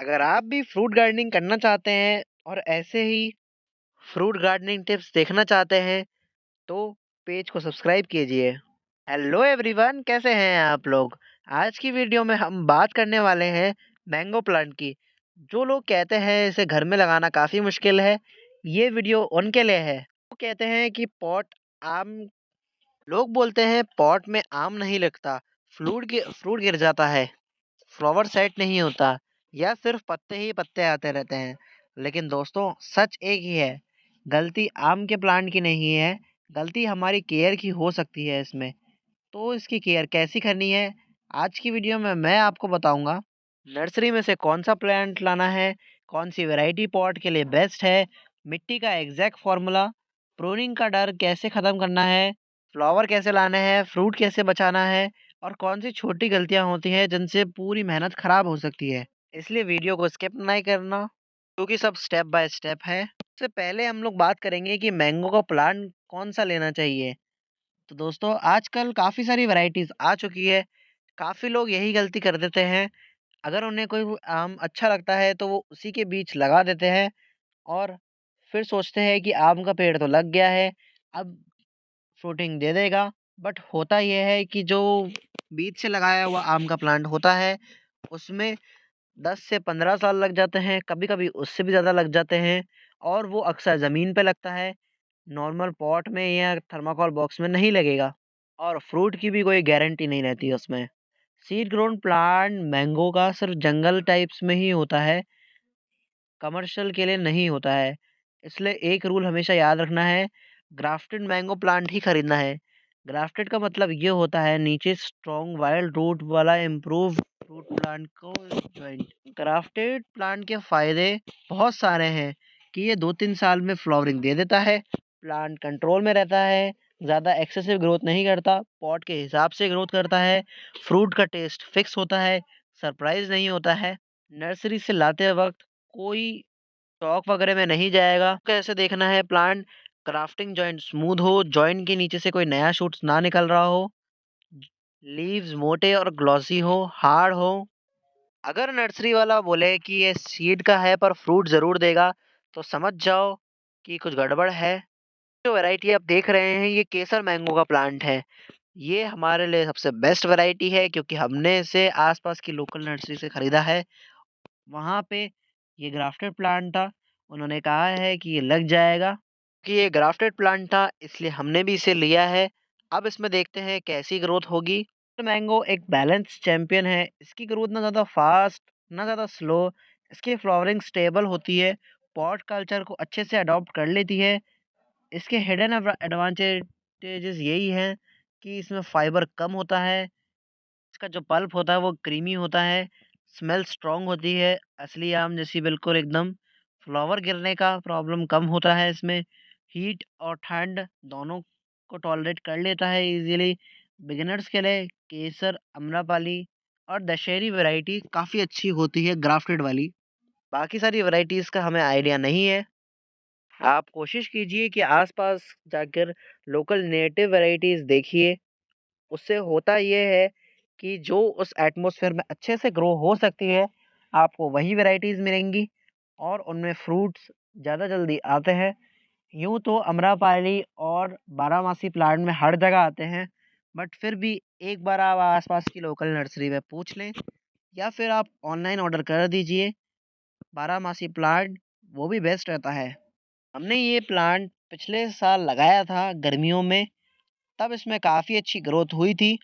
अगर आप भी फ्रूट गार्डनिंग करना चाहते हैं और ऐसे ही फ्रूट गार्डनिंग टिप्स देखना चाहते हैं तो पेज को सब्सक्राइब कीजिए। हेलो एवरीवन, कैसे हैं आप लोग? आज की वीडियो में हम बात करने वाले हैं मैंगो प्लांट की। जो लोग कहते हैं इसे घर में लगाना काफ़ी मुश्किल है, ये वीडियो उनके लिए है। वो कहते हैं कि पॉट आम लोग बोलते हैं पॉट में आम नहीं लगता, फ्रूट गिर जाता है, फ्लावर सेट नहीं होता या सिर्फ पत्ते ही पत्ते आते रहते हैं। लेकिन दोस्तों, सच एक ही है, गलती आम के प्लांट की नहीं है, गलती हमारी केयर की हो सकती है इसमें। तो इसकी केयर कैसी करनी है, आज की वीडियो में मैं आपको बताऊंगा। नर्सरी में से कौन सा प्लांट लाना है, कौन सी वैरायटी पॉट के लिए बेस्ट है, मिट्टी का एग्जैक्ट फॉर्मूला, प्रूनिंग का डर कैसे ख़त्म करना है, फ्लावर कैसे लाने हैं, फ्रूट कैसे बचाना है और कौन सी छोटी गलतियां होती हैं जिनसे पूरी मेहनत ख़राब हो सकती है। इसलिए वीडियो को स्किप नहीं करना, क्योंकि सब स्टेप बाय स्टेप है। सबसे पहले हम लोग बात करेंगे कि मैंगो का प्लांट कौन सा लेना चाहिए। तो दोस्तों, आजकल काफ़ी सारी वैराइटीज़ आ चुकी है। काफ़ी लोग यही गलती कर देते हैं, अगर उन्हें कोई आम अच्छा लगता है तो वो उसी के बीज लगा देते हैं और फिर सोचते हैं कि आम का पेड़ तो लग गया है, अब फ्रूटिंग दे देगा। बट होता ये है कि जो बीज से लगाया हुआ आम का प्लांट होता है, उसमें 10 से 15 साल लग जाते हैं, कभी-कभी उससे भी ज़्यादा लग जाते हैं और वो अक्सर ज़मीन पे लगता है, नॉर्मल पॉट में या थर्माकोल बॉक्स में नहीं लगेगा और फ्रूट की भी कोई गारंटी नहीं रहती है उसमें। सीड ग्रोन प्लांट मैंगो का सिर्फ जंगल टाइप्स में ही होता है, कमर्शियल के लिए नहीं होता है। इसलिए एक रूल हमेशा याद रखना है, ग्राफ्टेड मैंगो प्लांट ही खरीदना है। ग्राफ्टेड का मतलब ये होता है नीचे स्ट्रॉन्ग वाइल्ड रूट वाला इम्प्रूव फ्रूट प्लांट को ज्वाइंट। ग्राफ्टेड प्लांट के फायदे बहुत सारे हैं कि ये 2-3 साल में फ्लावरिंग दे देता है, प्लांट कंट्रोल में रहता है, ज़्यादा एक्सेसिव ग्रोथ नहीं करता, पॉट के हिसाब से ग्रोथ करता है, फ्रूट का टेस्ट फिक्स होता है, सरप्राइज नहीं होता है, नर्सरी से लाते वक्त कोई स्टॉक वगैरह में नहीं जाएगा। कैसे देखना है प्लांट, ग्राफ्टिंग जॉइंट स्मूथ हो, जॉइंट के नीचे से कोई नया शूट्स ना निकल रहा हो, लीव्स मोटे और ग्लॉसी हो, हार्ड हो। अगर नर्सरी वाला बोले कि ये सीड का है पर फ्रूट ज़रूर देगा, तो समझ जाओ कि कुछ गड़बड़ है। जो वैरायटी आप देख रहे हैं, ये केसर मैंगो का प्लांट है। ये हमारे लिए सबसे बेस्ट वैरायटी है क्योंकि हमने इसे आसपास की लोकल नर्सरी से खरीदा है। वहाँ पे ये ग्राफ्टेड प्लांट था, उन्होंने कहा है कि ये लग जाएगा, कि ये ग्राफ्टेड प्लांट था इसलिए हमने भी इसे लिया है। अब इसमें देखते हैं कैसी ग्रोथ होगी। तो मैंगो एक बैलेंस चैंपियन है, इसकी ग्रोथ ना ज़्यादा फास्ट ना ज़्यादा स्लो, इसकी फ्लावरिंग स्टेबल होती है, पॉट कल्चर को अच्छे से अडॉप्ट कर लेती है। इसके हिडन एडवांटेजेस यही हैं कि इसमें फाइबर कम होता है, इसका जो पल्प होता है वो क्रीमी होता है, स्मेल स्ट्रॉन्ग होती है, असली आम जैसी बिल्कुल एकदम। फ्लावर गिरने का प्रॉब्लम कम होता है इसमें, हीट और ठंड दोनों को टॉलरेट कर लेता है इजीली। बिगिनर्स के लिए केसर, अम्रपाली और दशहरी वैरायटी काफ़ी अच्छी होती है ग्राफ्टेड वाली। बाकी सारी वैरायटीज़ का हमें आइडिया नहीं है। आप कोशिश कीजिए कि आसपास जाकर लोकल नेटिव वैरायटीज़ देखिए। उससे होता ये है कि जो उस एटमॉस्फेयर में अच्छे से ग्रो हो सकती है, आपको वही वैराइटीज़ मिलेंगी और उनमें फ्रूट्स ज़्यादा जल्दी आते हैं। यूँ तो अम्रपाली और बारहमासी प्लांट में हर जगह आते हैं, बट फिर भी एक बार आप आसपास की लोकल नर्सरी में पूछ लें या फिर आप ऑनलाइन ऑर्डर कर दीजिए बारहमासी प्लांट, वो भी बेस्ट रहता है। हमने ये प्लांट पिछले साल लगाया था गर्मियों में, तब इसमें काफ़ी अच्छी ग्रोथ हुई थी।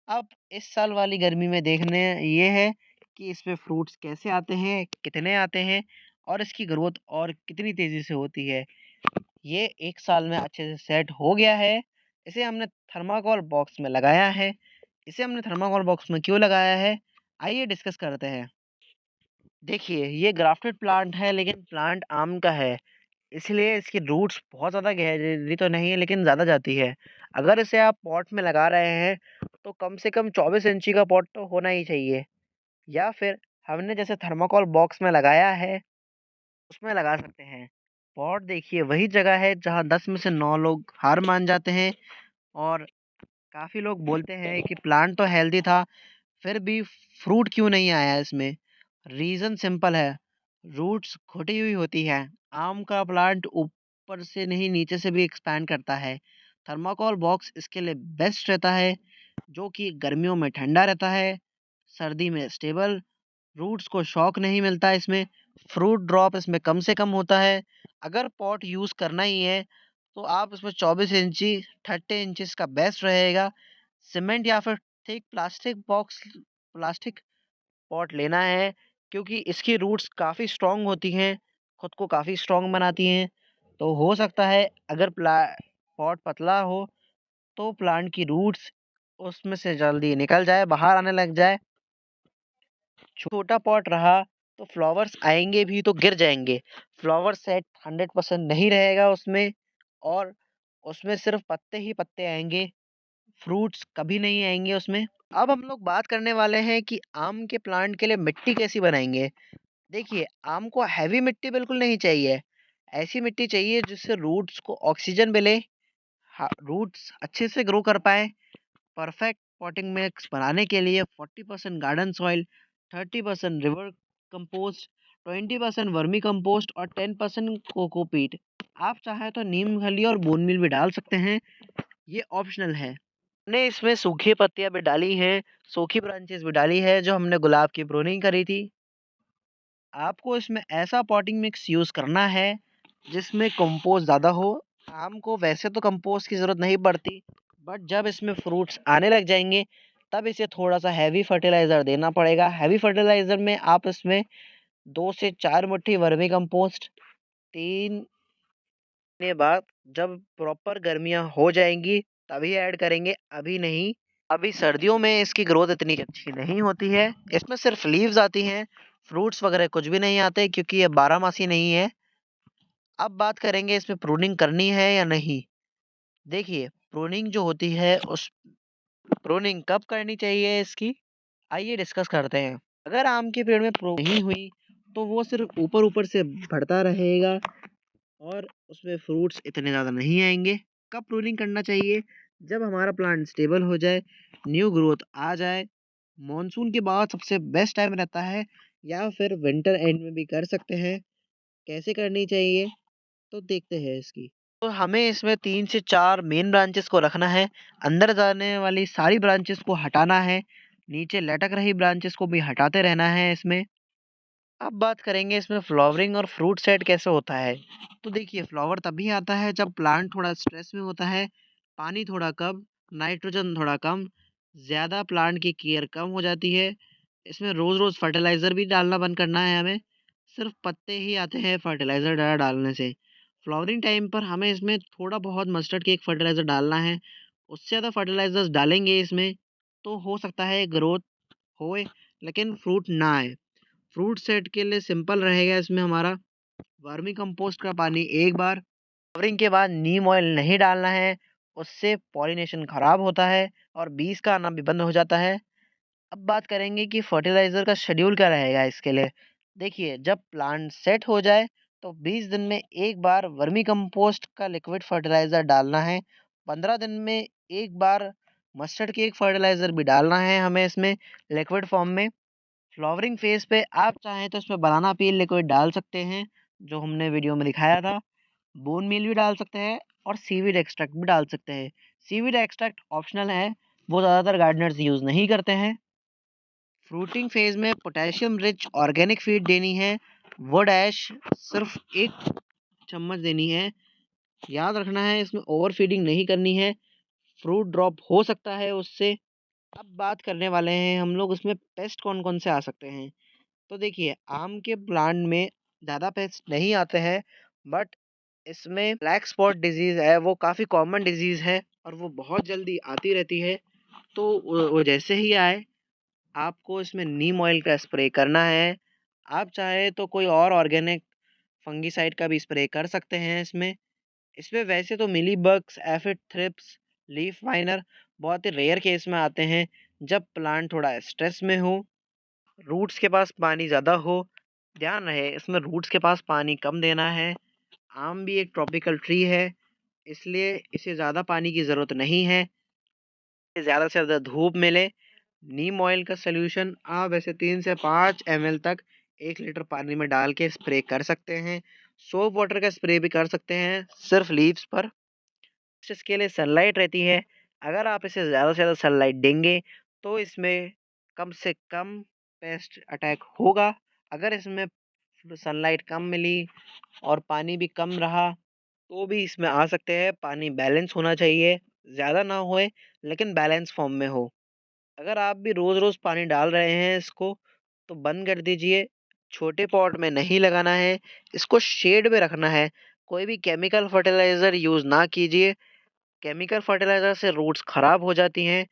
अब इस साल वाली गर्मी में देखने ये है कि इसमें फ्रूट्स कैसे आते हैं, कितने आते हैं और इसकी ग्रोथ और कितनी तेज़ी से होती है। ये 1 साल में अच्छे से सेट हो गया है। इसे हमने थर्माकोल बॉक्स में लगाया है। इसे हमने थर्माकोल बॉक्स में क्यों लगाया है? आइए डिस्कस करते हैं। देखिए, ये ग्राफ्टेड प्लांट है लेकिन प्लांट आम का है, इसलिए इसकी रूट्स बहुत ज़्यादा गहरी तो नहीं है लेकिन ज़्यादा जाती है। अगर इसे आप पॉट में लगा रहे हैं, तो कम से कम 24 इंची का पॉट तो होना ही चाहिए या फिर हमने जैसे थर्माकोल बॉक्स में लगाया है, उसमें लगा सकते हैं। पॉट देखिए वही जगह है जहाँ 10 में से 9 लोग हार मान जाते हैं और काफ़ी लोग बोलते हैं कि प्लांट तो हेल्दी था, फिर भी फ्रूट क्यों नहीं आया इसमें? रीज़न सिंपल है, रूट्स घुटी हुई होती है। आम का प्लांट ऊपर से नहीं नीचे से भी एक्सपैंड करता है। थर्माकोल बॉक्स इसके लिए बेस्ट रहता है, जो कि गर्मियों में ठंडा रहता है, सर्दी में स्टेबल, रूट्स को शॉक नहीं मिलता इसमें, फ्रूट ड्रॉप इसमें कम से कम होता है। अगर पॉट यूज़ करना ही है, तो आप इसमें 24 इंची 30 इंचेस का बेस्ट रहेगा। सीमेंट या फिर थिक प्लास्टिक पॉट लेना है, क्योंकि इसकी रूट्स काफ़ी स्ट्रॉन्ग होती हैं, खुद को काफ़ी स्ट्रॉन्ग बनाती हैं। तो हो सकता है अगर पॉट पतला हो, तो प्लांट की रूट्स उसमें से जल्दी निकल जाए, बाहर आने लग जाए। छोटा पॉट रहा तो फ्लावर्स आएँगे भी तो गिर जाएँगे। फ्लावर सेट 100% नहीं रहेगा उसमें, और उसमें सिर्फ़ पत्ते ही पत्ते आएँगे, फ्रूट्स कभी नहीं आएँगे उसमें। अब हम लोग बात करने वाले हैं कि आम के प्लांट के लिए मिट्टी कैसी बनाएँगे। देखिए, आम को हेवी मिट्टी बिल्कुल नहीं चाहिए। ऐसी मिट्टी चाहिए जिससे रूट्स को ऑक्सीजन मिले, रूट्स अच्छे से ग्रो कर पाएँ। परफेक्ट पॉटिंग मिक्स बनाने के लिए 40% garden soil, 30% river compost, 20% vermi compost और 10% कोकोपीट। आप चाहे तो नीम खली और बोन मील भी डाल सकते हैं, ये ऑप्शनल है। हमने इसमें सूखी पत्तियां भी डाली हैं, सूखी ब्रांचेस भी डाली है, जो हमने गुलाब की प्रूनिंग करी थी। आपको इसमें ऐसा पॉटिंग मिक्स यूज़ करना है जिसमें कंपोस्ट ज़्यादा हो। आम को वैसे तो कंपोस्ट की ज़रूरत नहीं पड़ती, बट जब इसमें फ्रूट्स आने लग जाएँगे, तब इसे थोड़ा-सा हेवी फर्टिलाइज़र देना पड़ेगा। हेवी फर्टिलाइज़र में आप इसमें 2 से 4 मुट्ठी वर्मी कंपोस्ट, 3 महीने बाद जब प्रॉपर गर्मियाँ हो जाएँगी, तभी ऐड करेंगे, अभी नहीं। अभी सर्दियों में इसकी ग्रोथ इतनी अच्छी नहीं होती है। इसमें सिर्फ़ लीव्स आती हैं, फ्रूट्स वगैरह कुछ भी नहीं आते, क्योंकि ये बारहमासी नहीं है। अब बात करेंगे इसमें प्रूनिंग करनी है या नहीं। देखिए, प्रूनिंग जो होती है उस प्रूनिंग कब करनी चाहिए इसकी, आइए डिस्कस करते हैं। अगर आम के पेड़ में प्रू नहीं हुई, तो वो सिर्फ़ ऊपर-ऊपर से बढ़ता रहेगा और उसमें फ्रूट्स इतने ज़्यादा नहीं आएँगे। कब प्रूनिंग करना चाहिए? जब हमारा प्लांट स्टेबल हो जाए, न्यू ग्रोथ आ जाए, मॉनसून के बाद सबसे बेस्ट टाइम रहता है, या फिर विंटर एंड में भी कर सकते हैं। कैसे करनी चाहिए? तो देखते हैं इसकी। तो हमें इसमें 3 से 4 मेन ब्रांचेस को रखना है, अंदर जाने वाली सारी ब्रांचेस को हटाना है, नीचे लटक रही ब्रांचेस को भी हटाते रहना है इसमें। अब बात करेंगे इसमें फ्लावरिंग और फ्रूट सेट कैसे होता है। तो देखिए, फ्लावर तभी आता है जब प्लांट थोड़ा स्ट्रेस में होता है, पानी थोड़ा कम, नाइट्रोजन थोड़ा कम, ज़्यादा प्लांट की केयर कम हो जाती है। इसमें रोज़-रोज़ फर्टिलाइज़र भी डालना बंद करना है हमें, सिर्फ़ पत्ते ही आते हैं फर्टिलाइज़र डालने से। फ्लावरिंग टाइम पर हमें इसमें थोड़ा बहुत मस्टर्ड केक फर्टिलाइज़र डालना है, उससे ज़्यादा फर्टिलाइज़र्स डालेंगे इसमें, तो हो सकता है ग्रोथ होए, लेकिन फ्रूट ना आए। फ्रूट सेट के लिए सिंपल रहेगा इसमें हमारा, वर्मी कंपोस्ट का पानी एक बार, फ्लावरिंग के बाद नीम ऑयल नहीं डालना है, उससे पॉलिनेशन खराब होता है और बीज का आना भी बंद हो जाता है। अब बात करेंगे कि फर्टिलाइज़र का शेड्यूल क्या रहेगा इसके लिए। देखिए, जब प्लांट सेट हो जाए, तो 20 दिन में एक बार वर्मी कंपोस्ट का लिक्विड फर्टिलाइज़र डालना है, 15 दिन में एक बार मस्टर्ड केक फर्टिलाइज़र भी डालना है हमें इसमें लिक्विड फॉर्म में। फ्लावरिंग फेज़ पे आप चाहें तो इसमें बनाना पील लिक्विड डाल सकते हैं, जो हमने वीडियो में दिखाया था। बोन मील भी डाल सकते हैं और सीवीड एक्सट्रैक्ट भी डाल सकते हैं। सीवीड एक्सट्रैक्ट ऑप्शनल है, वो ज़्यादातर गार्डनर्स यूज़ नहीं करते हैं। फ्रूटिंग फेज़ में पोटेशियम रिच ऑर्गेनिक फीड देनी है, वो डैश सिर्फ़ 1 चम्मच देनी है। याद रखना है, इसमें ओवर फीडिंग नहीं करनी है, फ्रूट ड्रॉप हो सकता है उससे। अब बात करने वाले हैं हम लोग उसमें पेस्ट कौन-कौन से आ सकते हैं। तो देखिए, आम के प्लांट में ज़्यादा पेस्ट नहीं आते हैं, बट इसमें ब्लैक स्पॉट डिज़ीज़ है, वो काफ़ी कॉमन डिज़ीज़ है और वो बहुत जल्दी आती रहती है। तो वो जैसे ही आए, आपको इसमें नीम ऑयल का स्प्रे करना है। आप चाहे तो कोई और ऑर्गेनिक फंगिसाइड का भी स्प्रे कर सकते हैं इसमें। इसमें वैसे तो mealybugs, aphid, thrips, leaf miner बहुत ही रेयर केस में आते हैं, जब प्लांट थोड़ा स्ट्रेस में हो, रूट्स के पास पानी ज़्यादा हो। ध्यान रहे, इसमें रूट्स के पास पानी कम देना है। आम भी एक ट्रॉपिकल ट्री है, इसलिए इसे ज़्यादा पानी की ज़रूरत नहीं है। ज़्यादा से ज़्यादा धूप मिले, नीम ऑयल का सोल्यूशन आप वैसे 3 से 5 ml तक 1 लीटर पानी में डाल के स्प्रे कर सकते हैं। सोप वाटर का स्प्रे भी कर सकते हैं सिर्फ लीव्स पर। इसके लिए सनलाइट रहती है। अगर आप इसे ज़्यादा से ज़्यादा सनलाइट देंगे तो इसमें कम से कम पेस्ट अटैक होगा। अगर इसमें सनलाइट कम मिली और पानी भी कम रहा तो भी इसमें आ सकते हैं। पानी बैलेंस होना चाहिए, ज़्यादा ना होए लेकिन बैलेंस फॉर्म में हो। अगर आप भी रोज़-रोज़ पानी डाल रहे हैं इसको तो बंद कर दीजिए। छोटे पॉट में नहीं लगाना है, इसको शेड में रखना है। कोई भी केमिकल फर्टिलाइज़र यूज़ ना कीजिए। केमिकल फर्टिलाइज़र से रूट्स ख़राब हो जाती हैं।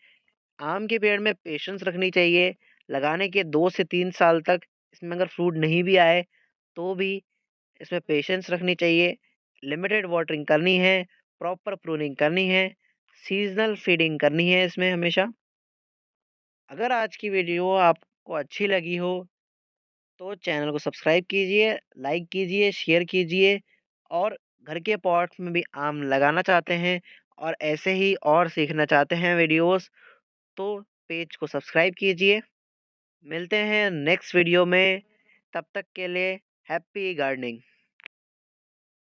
आम के पेड़ में पेशेंस रखनी चाहिए। लगाने के 2 से 3 साल तक इसमें अगर फ्रूट नहीं भी आए तो भी इसमें पेशेंस रखनी चाहिए। लिमिटेड वाटरिंग करनी है, प्रॉपर प्रूनिंग करनी है, सीज़नल फीडिंग करनी है इसमें हमेशा। अगर आज की वीडियो आपको अच्छी लगी हो तो चैनल को सब्सक्राइब कीजिए, लाइक कीजिए, शेयर कीजिए और घर के पॉट में भी आम लगाना चाहते हैं और ऐसे ही और सीखना चाहते हैं वीडियोस तो पेज को सब्सक्राइब कीजिए। मिलते हैं नेक्स्ट वीडियो में, तब तक के लिए हैप्पी गार्डनिंग।